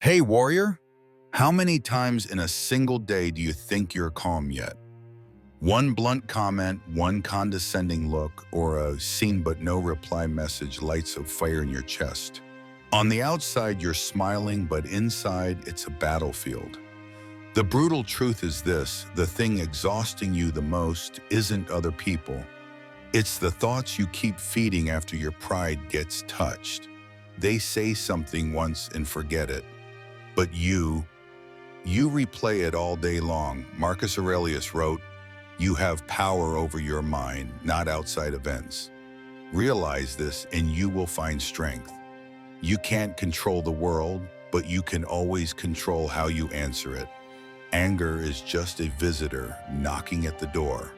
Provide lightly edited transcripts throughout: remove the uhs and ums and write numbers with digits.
Hey, warrior, how many times in a single day do you think you're calm yet? One blunt comment, one condescending look, or a seen but no reply message lights a fire in your chest. On the outside, you're smiling, but inside, it's a battlefield. The brutal truth is this: the thing exhausting you the most isn't other people. It's the thoughts you keep feeding after your pride gets touched. They say something once and forget it. But you replay it all day long. Marcus Aurelius wrote, "You have power over your mind, not outside events. Realize this and you will find strength." You can't control the world, but you can always control how you answer it. Anger is just a visitor knocking at the door.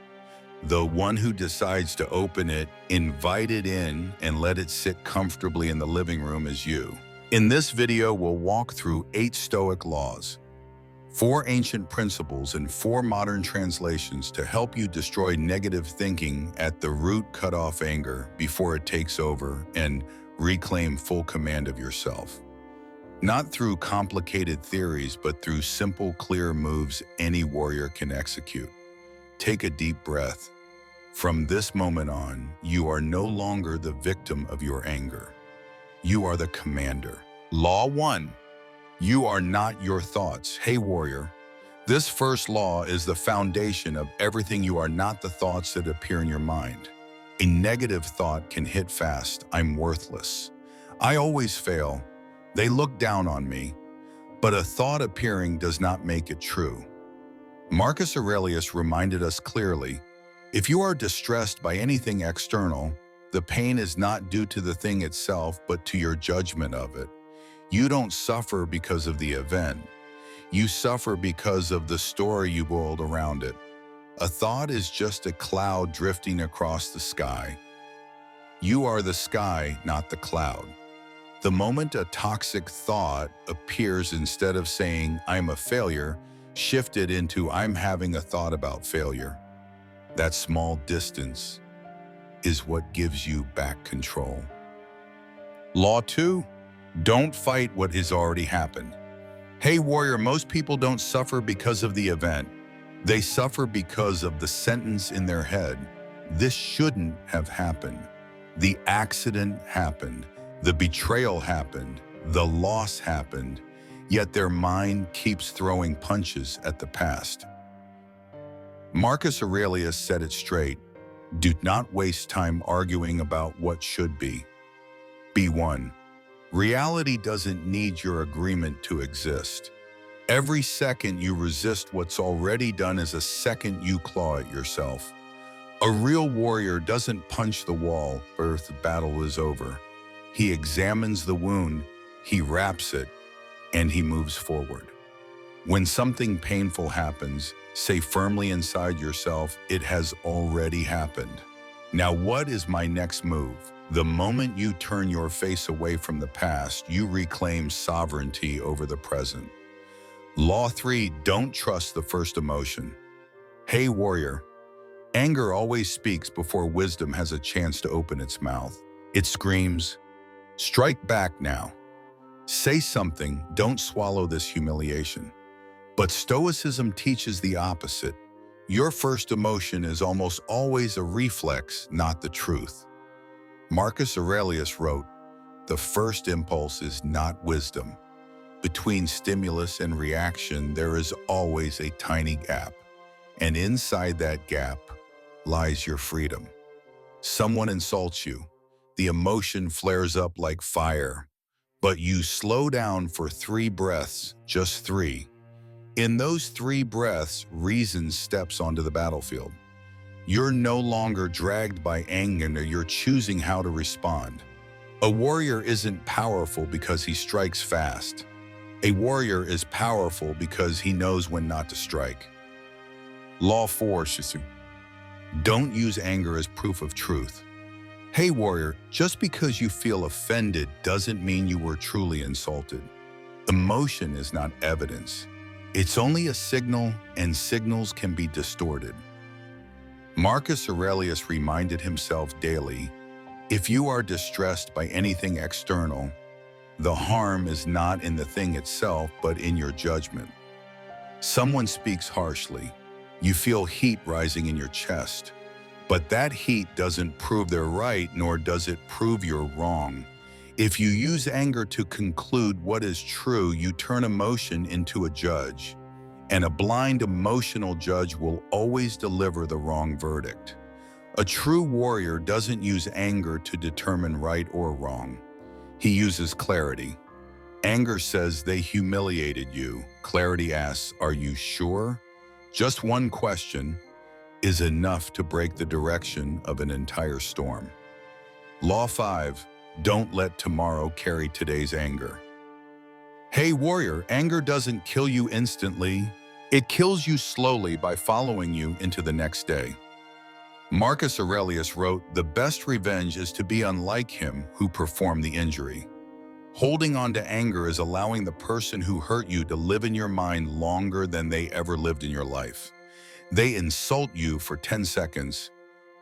The one who decides to open it, invite it in, and let it sit comfortably in the living room is you. In this video, we'll walk through 8 Stoic laws, 4 ancient principles, and 4 modern translations to help you destroy negative thinking at the root, cut off anger before it takes over, and reclaim full command of yourself. Not through complicated theories, but through simple, clear moves any warrior can execute. Take a deep breath. From this moment on, you are no longer the victim of your anger. You are the commander. Law 1. You are not your thoughts. Hey, warrior. This first law is the foundation of everything. You are not the thoughts that appear in your mind. A negative thought can hit fast. I'm worthless. I always fail. They look down on me. But a thought appearing does not make it true. Marcus Aurelius reminded us clearly, if you are distressed by anything external, the pain is not due to the thing itself, but to your judgment of it. You don't suffer because of the event. You suffer because of the story you build around it. A thought is just a cloud drifting across the sky. You are the sky, not the cloud. The moment a toxic thought appears, instead of saying, "I'm a failure," shift it into, "I'm having a thought about failure." That small distance is what gives you back control. Law 2. Don't fight what has already happened. Hey, warrior, most people don't suffer because of the event. They suffer because of the sentence in their head. This shouldn't have happened. The accident happened. The betrayal happened. The loss happened. Yet their mind keeps throwing punches at the past. Marcus Aurelius said it straight. Do not waste time arguing about what should be. B1. Reality doesn't need your agreement to exist. Every second you resist what's already done is a second you claw at yourself. A real warrior doesn't punch the wall where the battle is over. He examines the wound, he wraps it, and he moves forward. When something painful happens, say firmly inside yourself, "It has already happened. Now what is my next move?" The moment you turn your face away from the past, you reclaim sovereignty over the present. Law 3. Don't trust the first emotion. Hey, warrior. Anger always speaks before wisdom has a chance to open its mouth. It screams, "Strike back now. Say something, don't swallow this humiliation." But Stoicism teaches the opposite. Your first emotion is almost always a reflex, not the truth. Marcus Aurelius wrote, "The first impulse is not wisdom. Between stimulus and reaction, there is always a tiny gap. And inside that gap lies your freedom." Someone insults you. The emotion flares up like fire. But you slow down for 3 breaths, just 3. In those 3 breaths, reason steps onto the battlefield. You're no longer dragged by anger, you're choosing how to respond. A warrior isn't powerful because he strikes fast. A warrior is powerful because he knows when not to strike. Law 4. Don't use anger as proof of truth. Hey, warrior, just because you feel offended doesn't mean you were truly insulted. Emotion is not evidence. It's only a signal, and signals can be distorted. Marcus Aurelius reminded himself daily, if you are distressed by anything external, The harm is not in the thing itself, but in your judgment. Someone speaks harshly. You feel heat rising in your chest. But that heat doesn't prove they're right, nor does it prove you're wrong. If you use anger to conclude what is true, you turn emotion into a judge. And a blind emotional judge will always deliver the wrong verdict. A true warrior doesn't use anger to determine right or wrong. He uses clarity. Anger says they humiliated you. Clarity asks, are you sure? Just one question is enough to break the direction of an entire storm. Law 5, don't let tomorrow carry today's anger. Hey warrior, anger doesn't kill you instantly. It kills you slowly by following you into the next day. Marcus Aurelius wrote, the best revenge is to be unlike him who performed the injury. Holding on to anger is allowing the person who hurt you to live in your mind longer than they ever lived in your life. They insult you for 10 seconds,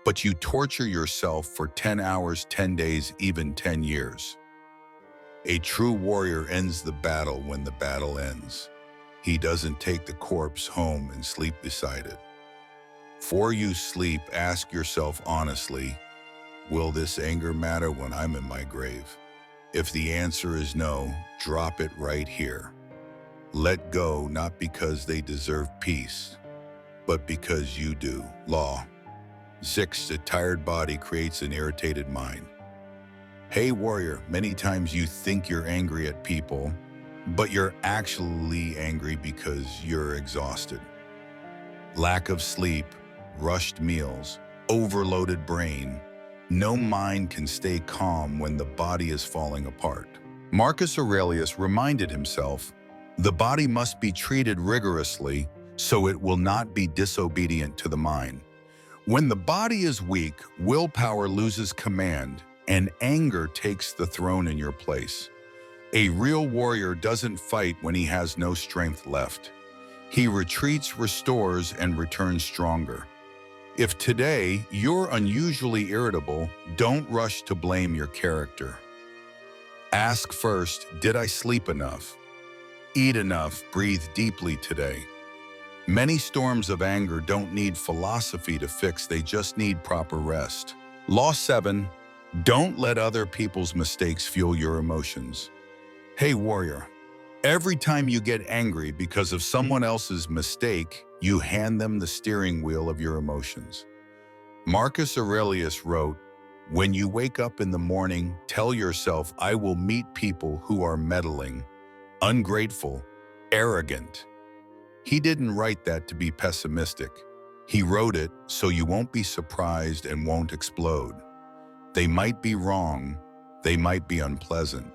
but you torture yourself for 10 hours, 10 days, even 10 years. A true warrior ends the battle when the battle ends. He doesn't take the corpse home and sleep beside it. Before you sleep, ask yourself honestly, will this anger matter when I'm in my grave? If the answer is no, drop it right here. Let go, not because they deserve peace, but because you do. Law 6, a tired body creates an irritated mind. Hey warrior, many times you think you're angry at people, but you're actually angry because you're exhausted. Lack of sleep, rushed meals, overloaded brain. No mind can stay calm when the body is falling apart. Marcus Aurelius reminded himself, the body must be treated rigorously so it will not be disobedient to the mind. When the body is weak, willpower loses command and anger takes the throne in your place. A real warrior doesn't fight when he has no strength left. He retreats, restores, and returns stronger. If today you're unusually irritable, don't rush to blame your character. Ask first, did I sleep enough? Eat enough, breathe deeply today. Many storms of anger don't need philosophy to fix, they just need proper rest. Law 7, don't let other people's mistakes fuel your emotions. Hey warrior, every time you get angry because of someone else's mistake, you hand them the steering wheel of your emotions. Marcus Aurelius wrote, when you wake up in the morning, tell yourself, I will meet people who are meddling, ungrateful, arrogant. He didn't write that to be pessimistic. He wrote it so you won't be surprised and won't explode. They might be wrong, they might be unpleasant,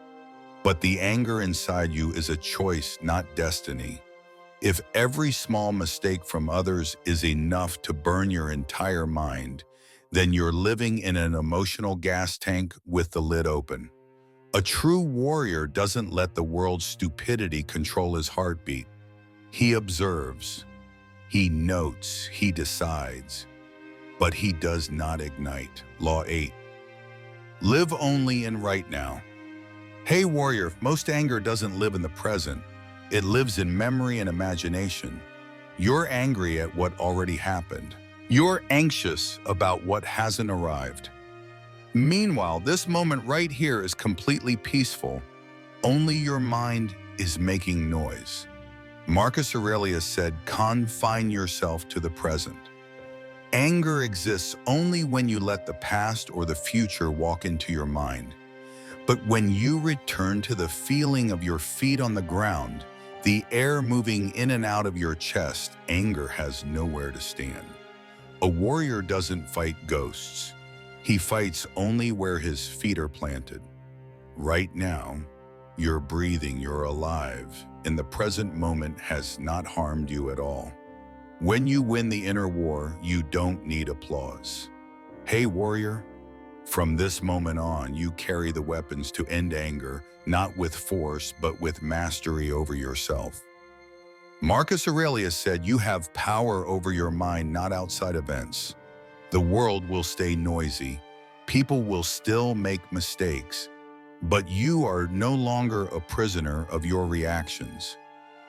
but the anger inside you is a choice, not destiny. If every small mistake from others is enough to burn your entire mind, then you're living in an emotional gas tank with the lid open. A true warrior doesn't let the world's stupidity control his heartbeat. He observes, he notes, he decides, but he does not ignite. Law 8. Live only in right now. Hey warrior, most anger doesn't live in the present. It lives in memory and imagination. You're angry at what already happened. You're anxious about what hasn't arrived. Meanwhile, this moment right here is completely peaceful. Only your mind is making noise. Marcus Aurelius said, confine yourself to the present. Anger exists only when you let the past or the future walk into your mind. But when you return to the feeling of your feet on the ground, the air moving in and out of your chest, anger has nowhere to stand. A warrior doesn't fight ghosts. He fights only where his feet are planted. Right now, you're breathing, you're alive, and the present moment has not harmed you at all. When you win the inner war, you don't need applause. Hey warrior, from this moment on, you carry the weapons to end anger, not with force, but with mastery over yourself. Marcus Aurelius said, you have power over your mind, not outside events. The world will stay noisy. People will still make mistakes. But you are no longer a prisoner of your reactions.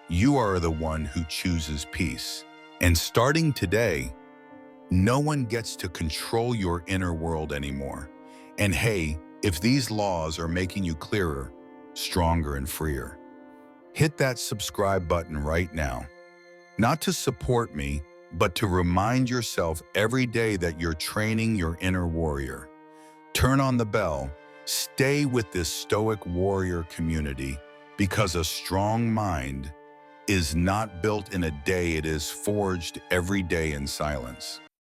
You are the one who chooses peace. And starting today, no one gets to control your inner world anymore. And hey, if these laws are making you clearer, stronger, and freer, hit that subscribe button right now. Not to support me, but to remind yourself every day that you're training your inner warrior. Turn on the bell. Stay with this Stoic warrior community, because a strong mind is not built in a day, it is forged every day in silence.